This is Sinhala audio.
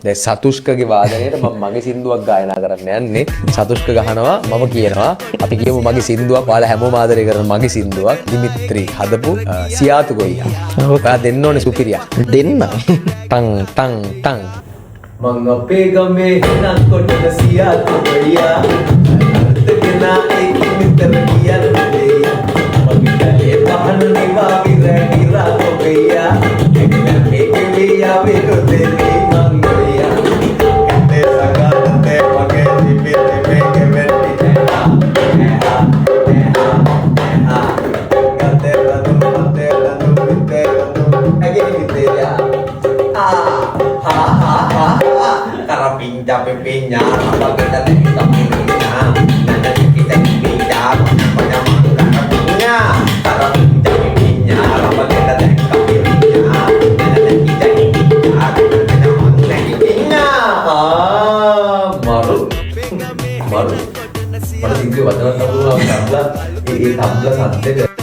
දැන් සතුෂ්කගේ වාදනයට මම මගේ සින්දුවක් ගායනා කරන්න යන්නේ. සතුෂ්ක ගහනවා මම කියනවා. අපි කියමු මගේ සින්දුවක් ඔයාලා හැමෝම ආදරය කරන මගේ සින්දුවක් දිමිත්‍රි හදපු සියාතු ගොයියා. ඔයා දෙන්න ඕනේ සුපිරියක්. දෙන්න. ටං ටං ටං මං අපේ ගමේ හිනක් කොටන සියාතු ගොයියා. අර්ථකනා ඒකින් විතර කියන්නේ. මගේ පහන නිවා විරහිරා ගොයියා. මේකෙලියා වෙරොදේ මං ගොයියා. කැතේ සගතේ මගේ දිපිතේ මේකෙ වෙටි Pinja pipinya, apa kita kita pipinya, nana kita pinja, banyak banyak punya. Cara pinja pipinya, apa kita kita pipinya, nana kita pinja, banyak banyak pipinya. Malu, malu. Pada tinggi wadah tahu lah, tabla, tabla santai.